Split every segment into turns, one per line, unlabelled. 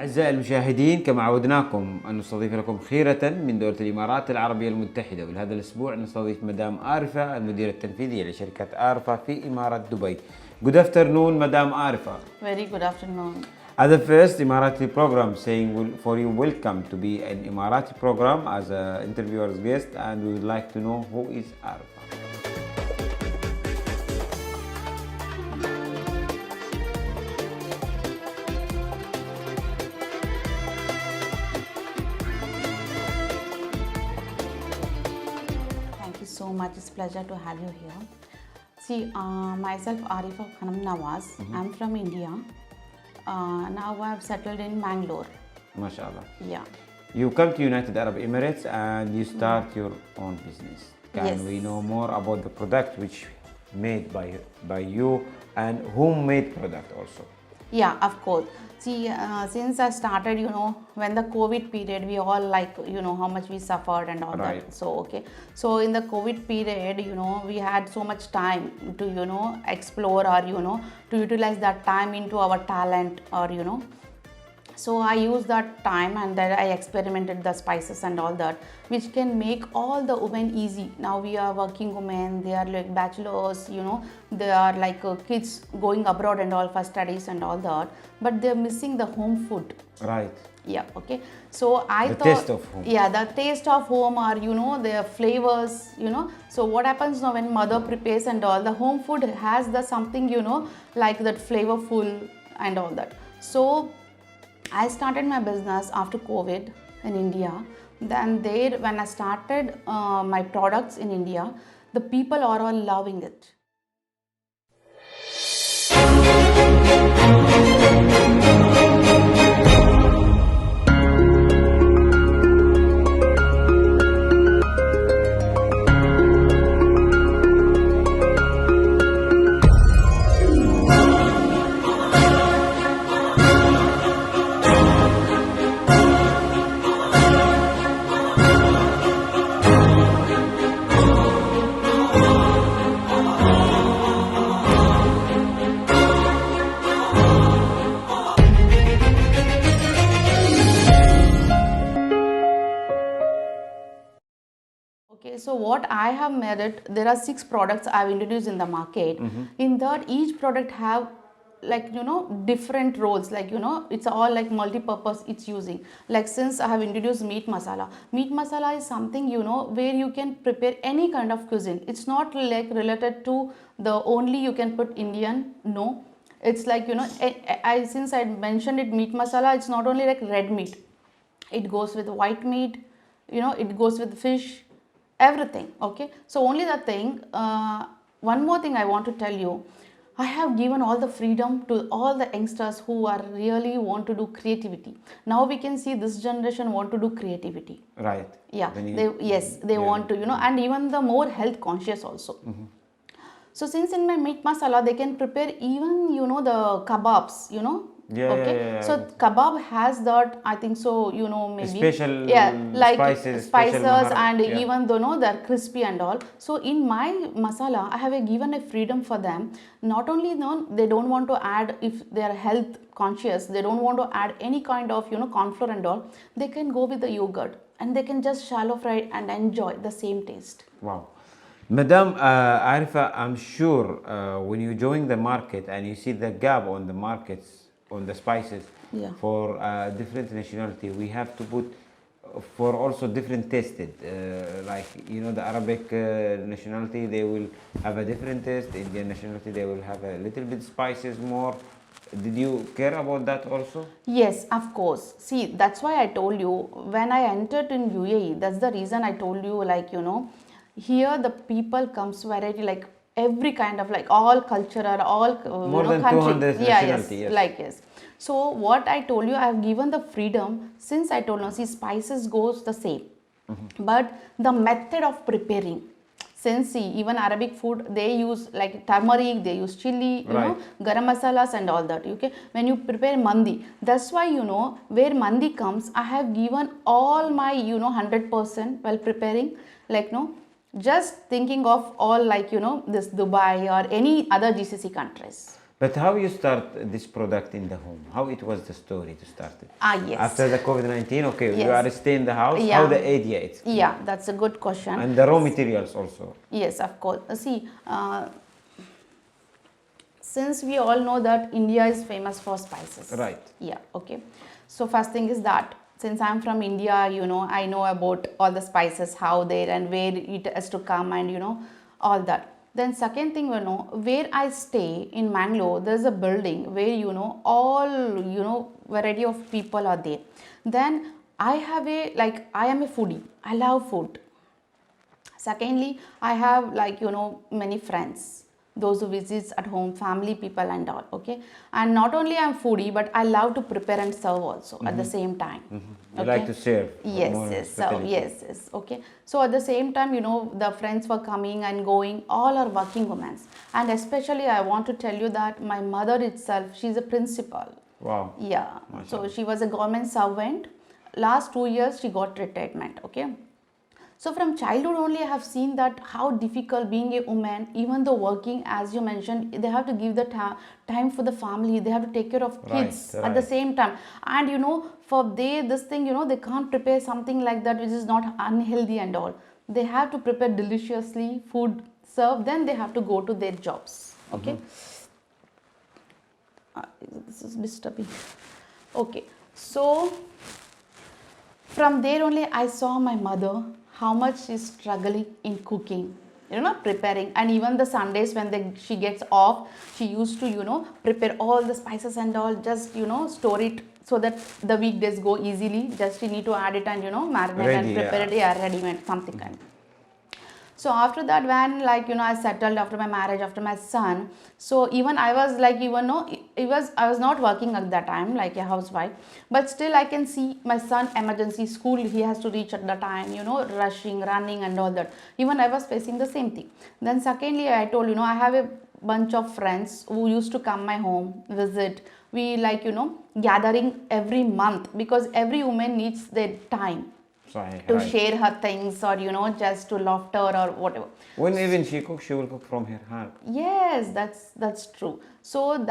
أعزائي المشاهدين، كما عودناكم أن نستضيف لكم خيرة من دولة الإمارات العربية المتحدة، ولهذا الأسبوع نستضيف مدام آرفة المديرة التنفيذية لشركة آرفا في إمارة دبي. Good afternoon, Madam Arifa.
Very good afternoon.
As the first Emarati program saying for you welcome to be an Emarati program as an interviewer's guest, and we would like to know who is Arifa.
So much, it's a pleasure to have you here. See, myself Arifa Khanum Nawaz. I'm from India. Now I've settled in Bangalore.
MashaAllah.
Yeah.
You come to United Arab Emirates and you start your own business. Can we know more about the product which made by you and whom made product also?
Yeah, of course. See, since I started, when the COVID period, we all how much we suffered and all that. So, okay. So, in the COVID period, we had so much time to, explore or, to utilize that time into our talent or, So, I used that time and then I experimented the spices and all that, which can make all the women easy. Now we are working women, they are like bachelors, they are like kids going abroad and all for studies and all that, but they're missing the home food.
Right.
Yeah, okay. So I thought...
The taste of home.
Yeah, the taste of home or, their flavors, So what happens now when mother prepares and all, the home food has the something, like that flavorful and all that. So I started my business after COVID in India. Then there, when I started my products in India, the people are all loving it. Okay, so what I have made it, there are 6 products I have introduced in the market. In that, each product have different roles, it's all like multi-purpose it's using. Like since I have introduced meat masala. Meat masala is something, where you can prepare any kind of cuisine. It's not like related to the only you can put Indian, no. It's like, since I mentioned it, meat masala, it's not only like red meat. It goes with white meat, it goes with fish, everything, okay. So only the thing, one more thing I want to tell you, I have given all the freedom to all the youngsters who are really want to do creativity. Now we can see this generation want to do creativity.
Right.
Yeah, they want to, and even the more health conscious also. So since in my meat masala, they can prepare even, the kebabs, So kebab has that, I think so, maybe
special
like
spices
and even though they're crispy and all. So in my masala, I have given a freedom for them. Not only they don't want to add, if they are health conscious, they don't want to add any kind of corn flour and all, they can go with the yogurt and they can just shallow fry and enjoy the same taste.
Wow. Madam Arifa, I'm sure when you join the market and you see the gap on the markets, on the spices for different nationality, we have to put for also different tasted, like the Arabic nationality, they will have a different taste. Indian nationality, they will have a little bit spices more. Did you care about that also?
Yes, of course. See, that's why I told you when I entered in UAE, that's the reason I told you, here the people comes variety, like every kind of, like all cultural, all
more than
country.
200 nationality, yes.
So what I told you, I have given the freedom. Since I told you, see, spices goes the same, but the method of preparing, since see, even Arabic food, they use like turmeric, they use chili, garam masalas and all that. Okay, when you prepare mandi, that's why where mandi comes, I have given all my 100% while preparing, just thinking of all this Dubai or any other GCC countries.
But how you start this product in the home? How it was the story to start it?
Yes.
After the COVID-19, okay,
Yes.
you are staying in the house.
Yeah.
How the idea it's
Yeah, that's a good question.
and the raw materials also.
Yes, of course. See, since we all know that India is famous for spices.
Right.
Yeah, okay. So first thing is that since I'm from India, you know, I know about all the spices, how they and where it has to come and, you know, all that. Then second thing, you know, where I stay in Mangalore, there's a building where, you know, all, you know, variety of people are there. Then I have I am a foodie. I love food. Secondly, I have many friends, those who visits at home, family people and all, okay. And not only I'm foodie, but I love to prepare and serve also at the same time.
You like to serve.
Yes, okay. So at the same time, you know, the friends were coming and going, all are working women. And especially I want to tell you that my mother itself, she's a principal.
Wow.
Yeah.
Mashallah.
So she was a government servant. Last 2 years she got retirement, okay. So from childhood only I have seen that how difficult being a woman, even though working, as you mentioned, they have to give the time for the family, they have to take care of kids at the same time. And you know, for this thing, you know, they can't prepare something like that which is not unhealthy and all. They have to prepare deliciously, food serve, then they have to go to their jobs, okay. This is disturbing. Okay, so from there only I saw my mother, how much she's struggling in cooking, you know, preparing. And even the Sundays when she gets off, she used to, you know, prepare all the spices and all, just, you know, store it so that the weekdays go easily. Just you need to add it and, you know, marinate and prepare it, ready-made, something kind. So after that, when I settled after my marriage, after my son, so even I was I was not working at that time like a housewife, but still I can see my son emergency school, he has to reach at the time, you know, rushing, running and all that. Even I was facing the same thing. Then secondly, I told, you know, I have a bunch of friends who used to come my home, visit. We gathering every month because every woman needs their time to share her things or, you know, just to laughter or whatever.
When even she cooks, she will cook from her heart.
Yes, that's true. So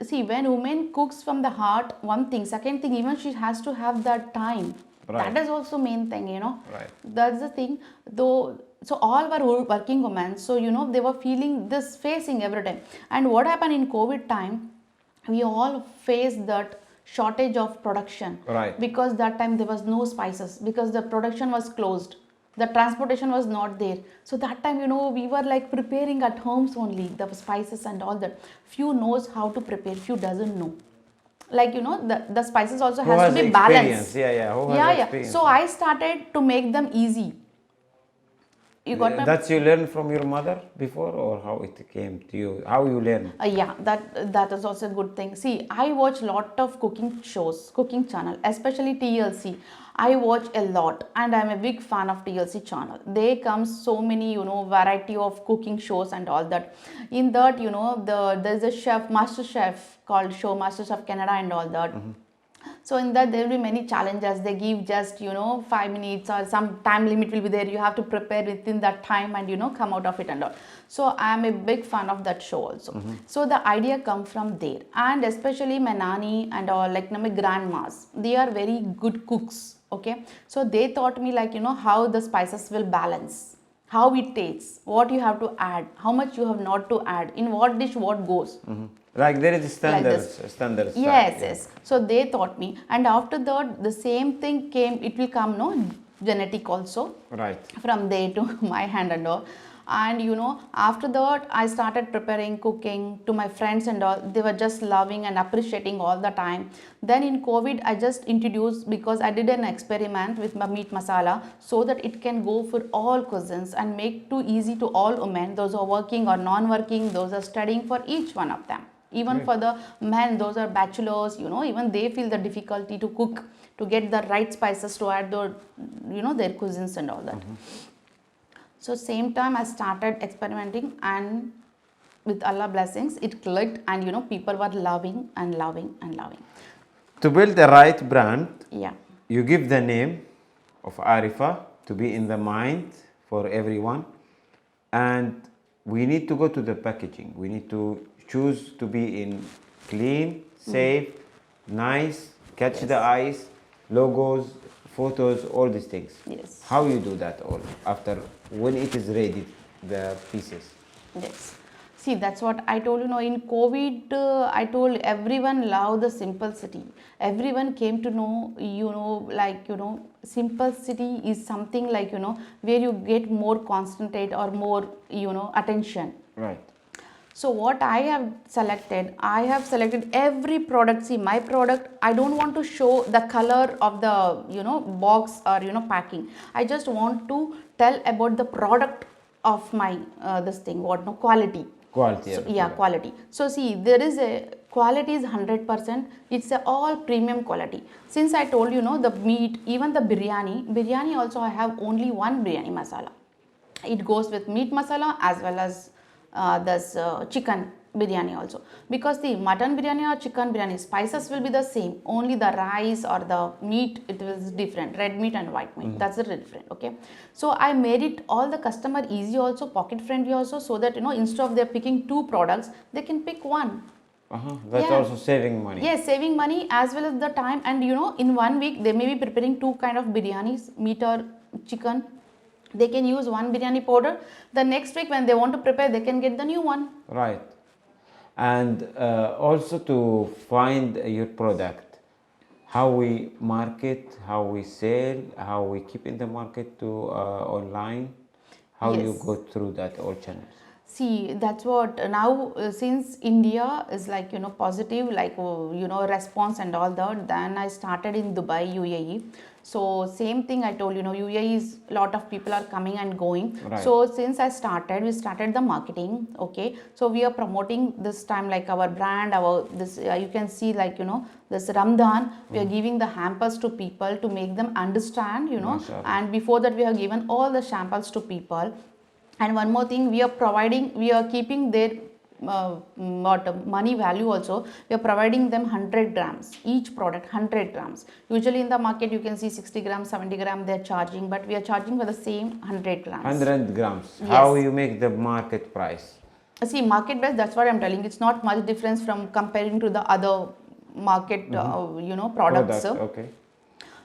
see, when woman cooks from the heart, one thing. Second thing, even she has to have that time.
Right.
That is also main thing, you know.
Right.
That's the thing. Though, so all were working women. So, you know, they were feeling this facing every time. And what happened in COVID time, we all faced that shortage of production,
right,
because that time there was no spices, because the production was closed, the transportation was not there. So that time, you know, we were like preparing at homes only the spices and all that. Few knows how to prepare, few doesn't know. Like, you know, the spices also has to be balanced. So I started to make them easy. You got
that's you learned from your mother before, or how it came to you? How you learned?
Yeah, that is also a good thing. See, I watch lot of cooking shows, cooking channel, especially TLC. I watch a lot, and I'm a big fan of TLC channel. There comes so many, you know, variety of cooking shows and all that. In that, you know, there's a chef, master chef called show Master Chef Canada and all that. So in that there will be many challenges. They give just, you know, 5 minutes or some time limit will be there. You have to prepare within that time and, you know, come out of it and all. So I am a big fan of that show also. So the idea come from there, and especially my nani and all, like my grandmas, they are very good cooks. Okay, so they taught me, like, you know, how the spices will balance, how it tastes, what you have to add, how much you have not to add, in what dish what goes.
Like there is standards.
Yes. So they taught me, and after that the same thing came. It will come, no, genetic also.
Right.
From there to my hand and all. And, you know, after that I started preparing, cooking to my friends and all. They were just loving and appreciating all the time. Then in COVID I just introduced, because I did an experiment with my meat masala, so that it can go for all cuisines and make too easy to all women, those who are working or non-working, those are studying, for each one of them. Even for the men, those are bachelors, you know, even they feel the difficulty to cook, to get the right spices to add the, you know, their cuisines and all that. So same time I started experimenting, and with Allah blessings it clicked, and, you know, people were loving and loving and loving.
To build the right brand,
you
give the name of Arifa to be in the mind for everyone, and we need to go to the packaging. We need to choose to be in clean, safe, nice, catch the eyes, logos, photos, all these things.
Yes.
How you do that all after when it is ready, the pieces?
Yes. See, that's what I told you. In COVID, I told everyone love the simplicity. Everyone came to know, simplicity is something like, where you get more concentrate or more, attention.
Right.
So what I have selected every product. See, my product, I don't want to show the color of the, box or, packing. I just want to tell about the product of my, quality.
Quality.
So, yeah, quality. So see, there is a quality is 100%. It's a all premium quality. Since I told the meat, even the biryani also I have only one biryani masala. It goes with meat masala as well as this chicken biryani also, because the mutton biryani or chicken biryani spices will be the same, only the rice or the meat it is different, red meat and white meat, that's the different. Okay, so I made it all the customer easy also, pocket friendly also, so that instead of they're picking two products, they can pick one.
That's also saving money.
Yes, saving money as well as the time. And in 1 week they may be preparing two kind of biryanis, meat or chicken. They can use one biryani powder. The next week when they want to prepare, they can get the new one.
Right. And also to find your product, how we market, how we sell, how we keep in the market to online, how you go through that all channels.
See, that's what now since India is like positive, like response and all that, then I started in Dubai, UAE. So same thing I told UAE is lot of people are coming and going.
Right.
So since we started the marketing. Okay, so we are promoting this time like our brand, you can see like this Ramadan, we are giving the hampers to people to make them understand, and before that we have given all the samples to people. And one more thing, we are keeping their money value also. We are providing them 100 grams, each product 100 grams. Usually in the market you can see 60 grams, 70 grams they are charging, but we are charging for the same 100 grams.
100 grams.
Yes.
How you make the market price?
See, market price, that's what I'm telling. It's not much difference from comparing to the other market, products.
Okay.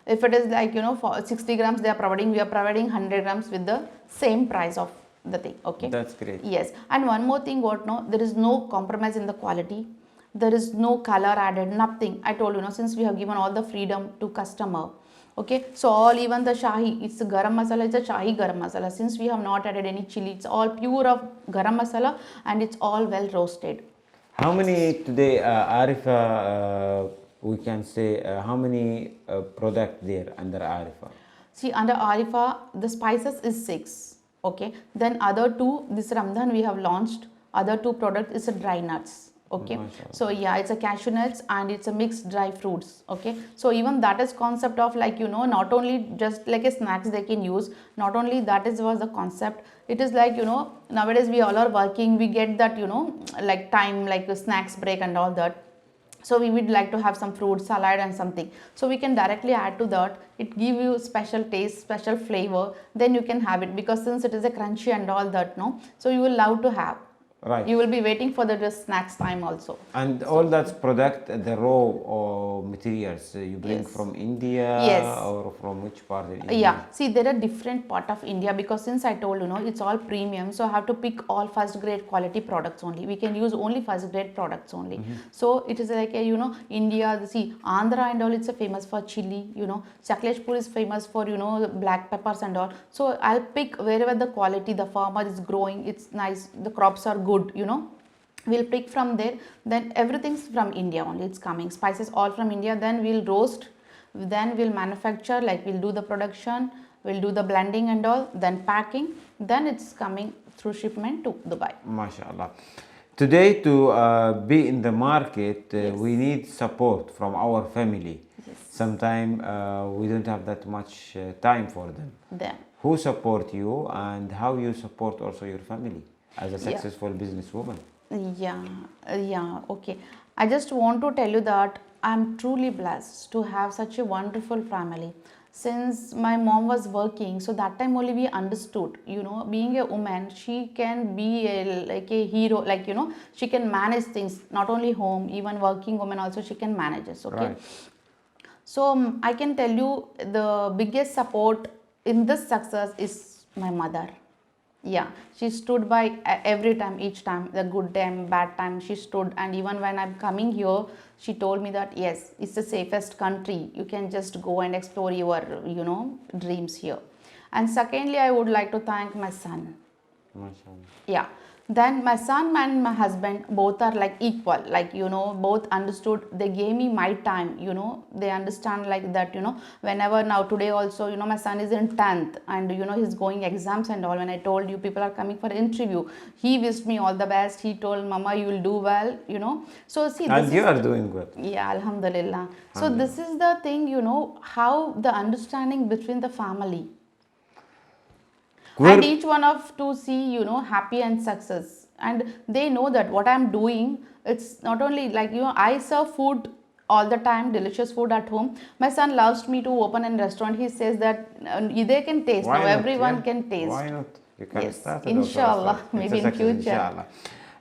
If it is like, for 60 grams we are providing 100 grams with the same price of the thing. Okay,
that's great.
Yes. And one more thing, there is no compromise in the quality, there is no color added, nothing. I told since we have given all the freedom to customer. Okay, so all, even the shahi, it's a garam masala, it's a shahi garam masala. Since we have not added any chili, it's all pure of garam masala and it's all well roasted.
How many today, Arifa, we can say how many product there under Arifa?
See, under Arifa the spices is 6. Okay, then other 2, this Ramadan we have launched other 2 products is a dry nuts. Okay, so yeah, it's a cashew nuts and it's a mixed dry fruits. Okay, so even that is concept of like not only just like a snacks they can use, not only that was the concept. It is like nowadays we all are working, we get that like time, like a snacks break and all that. So we would like to have some fruit salad and something, so we can directly add to that. It give you special taste, special flavor, then you can have it, because since it is a crunchy and all that, so you will love to have.
Right.
You will be waiting for the just snacks time also.
And all that's product, the raw or materials you bring from India, or from which part in India?
Yeah, see, there are different part of India, because since I told it's all premium, so I have to pick all first grade quality products only. We can use only first grade products only. So it is like a India, see, Andhra and all, it's a famous for chili, Sakleshpur is famous for black peppers and all. So I'll pick wherever the quality, the farmer is growing, it's nice, the crops are good, we'll pick from there. Then everything's from India only, it's coming, spices all from India. Then we'll roast, then we'll manufacture, like we'll do the production, we'll do the blending and all, then packing, then it's coming through shipment to Dubai.
MashaAllah. Today to be in the market, we need support from our family. Sometimes we don't have that much time for them. Who support you, and how you support also your family as a successful businesswoman?
Okay. I just want to tell you that I'm truly blessed to have such a wonderful family. since my mom was working, so that time only we understood, you know, being a woman, she can be like a hero, like, you know, she can manage things, not only home, even working woman also she can manage it, okay?
Right.
So I can tell you the biggest support in this success is my mother. Yeah, she stood by every time, each time, the good time, bad time, she stood. And even when I'm coming here, she told me that yes, it's the safest country, you can just go and explore your, you know, dreams here. And secondly, I would like to thank my son.
MashaAllah.
Yeah, then my son and my husband both are like equal, like, you know, both understood, they gave me my time, you know, they understand like that, you know, whenever, now today also, you know, my son is in 10th and, you know, he's going exams and all. When I told you people are coming for interview, he wished me all the best, he told mama you will do well, you know. So see,
And you are doing well.
yeah, alhamdulillah. So this is the thing, you know, how the understanding between the family and each one of to see, you know, happy and success, and they know that what I'm doing, it's not only like, you know, I serve food all the time, delicious food at home. My son loves me to open a restaurant. He says that they can taste.
Why
now
not?
everyone
Yeah.
can taste.
Why not? You can
Yes,
start it.
inshallah,
Also.
maybe
It's a
in
success,
future.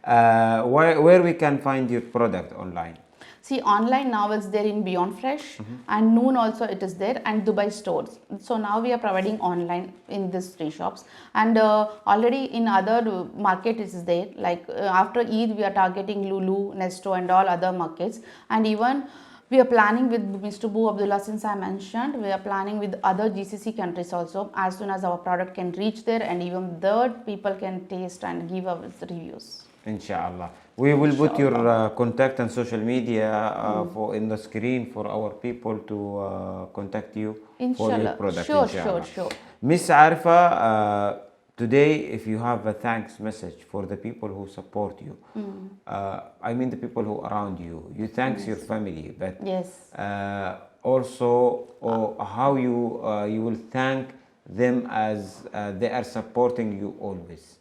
Inshallah. Where we can find your product online?
See, online now it's there in Beyond Fresh, and Noon also it is there, and Dubai stores. So now we are providing online in these 3 shops, and already in other market it is there. Like after Eid we are targeting Lulu, Nesto and all other markets, and even we are planning with Mr. Bu Abdullah, since I mentioned, we are planning with other GCC countries also, as soon as our product can reach there and even there people can taste and give us reviews.
Inshallah. We will put your contact and social media for in the screen for our people to contact you for your
Inshallah.
product.
Sure,
inshallah.
sure.
Miss Arifa, today if you have a thanks message for the people who support you, I mean the people who are around you, you thanks your family, but
Yes.
also how you will thank them as they are supporting you always.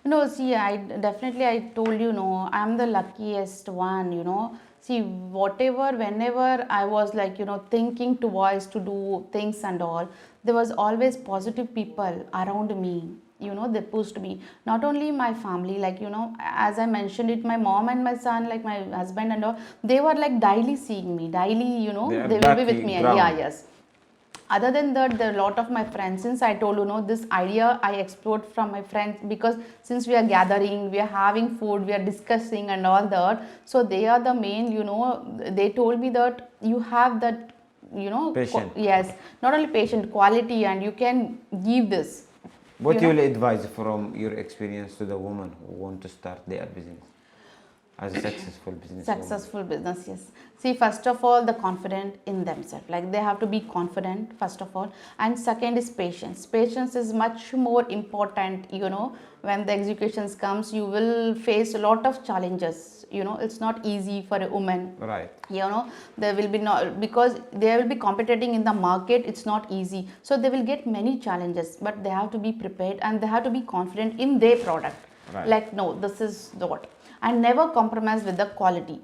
No, see, I told you, no, I'm the luckiest one, you know. See, whatever, whenever I was like, you know, thinking twice to do things and all, there was always positive people around me. You know, they pushed me. Not only my family, like, you know, as I mentioned it, my mom and my son, like my husband and all, they were like daily seeing me, daily, you know, they will be with me. Yeah, yes. Other than that, there are a lot of my friends, since I told, you know, this idea I explored from my friends, because since we are gathering, we are having food, we are discussing and all that, so they are the main, you know, they told me that you have that, you know,
Patient.
yes, not only patient, quality, and you can give this.
What you will advise from your experience to the women who want to start their business as a successful business?
Successful business, yes. See, first of all, the confident in themselves, like they have to be confident first of all, and second is patience. Patience is much more important, you know. When the executions comes, you will face a lot of challenges, you know. It's not easy for a woman,
Right?
you know. There will be not, because they will be competing in the market, it's not easy, so they will get many challenges, but they have to be prepared and they have to be confident in their product.
Right.
Like, no, this is the what, and never compromise with the quality.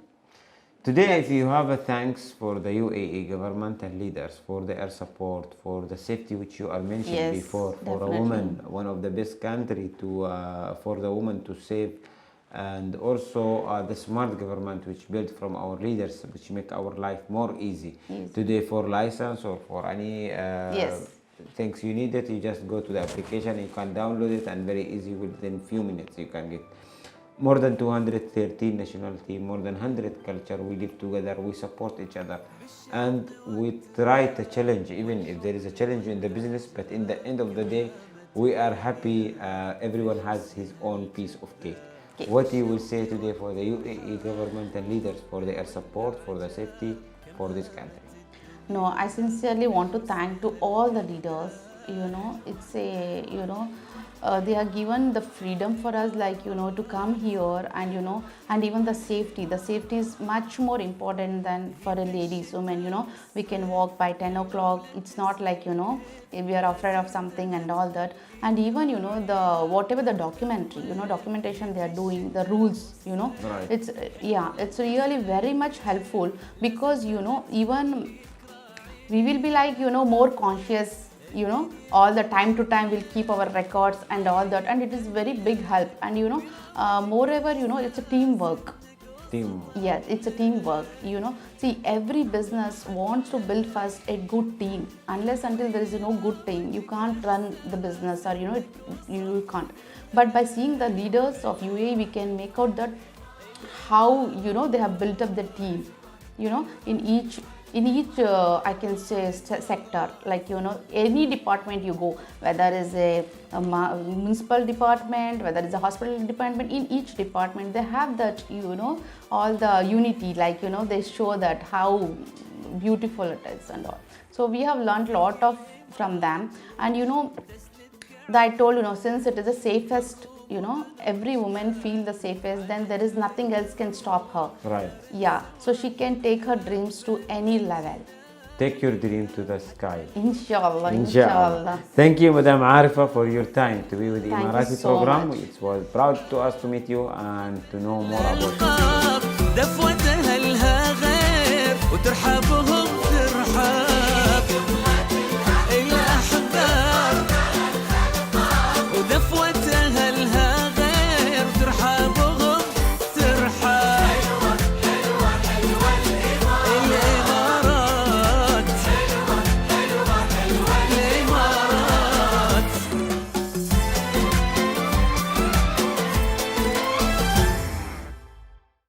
Today, if you have a thanks for the UAE government and leaders for their support, for the safety which you are mentioned
Yes,
before, for
definitely.
a woman, one of the best country to for the woman to save, and also the smart government which built from our leaders, which make our life more easy.
Yes.
Today, for license or for any
Yes.
things you need it, you just go to the application, you can download it, and very easy within few minutes you can get. More than 213 nationality, more than 100 culture, we live together, we support each other, and we try to challenge, even if there is a challenge in the business, but in the end of the day, we are happy, everyone has his own piece of cake. What you will say today for the UAE government and leaders for their support, for the safety, for this country?
No, I sincerely want to thank to all the leaders. You know, it's a, you know, they are given the freedom for us, like, you know, to come here, and, you know, and even the safety. The safety is much more important than for a ladies, women, you know. We can walk by 10 o'clock. It's not like, you know, if we are afraid of something and all that. And even, you know, the whatever the documentary, you know, documentation they are doing, the rules, you know,
Right.
it's, yeah, it's really very much helpful, because, you know, even we will be like, more conscious, all the time to time we'll keep our records and all that, and it is very big help. And moreover, it's a teamwork. Yes, it's a teamwork. See, every business wants to build first a good team. Unless until there is no good team, you can't run the business, or you can't. But by seeing the leaders of UAE, we can make out that how they have built up the team. In each I can say sector, like any department you go, whether it's a municipal department, whether it's a hospital department, in each department they have that all the unity, like they show that how beautiful it is and all. So we have learned a lot of from them. And that I told, since it is the safest, every woman feel the safest, then there is nothing else can stop her.
Right.
Yeah, so she can take her dreams to any level.
Take your dream to the sky.
Inshallah.
Thank you, Madam Arifa, for your time to be with the
Thank you
Emirati
so
program.
much.
It was proud to us to meet you and to know more about you.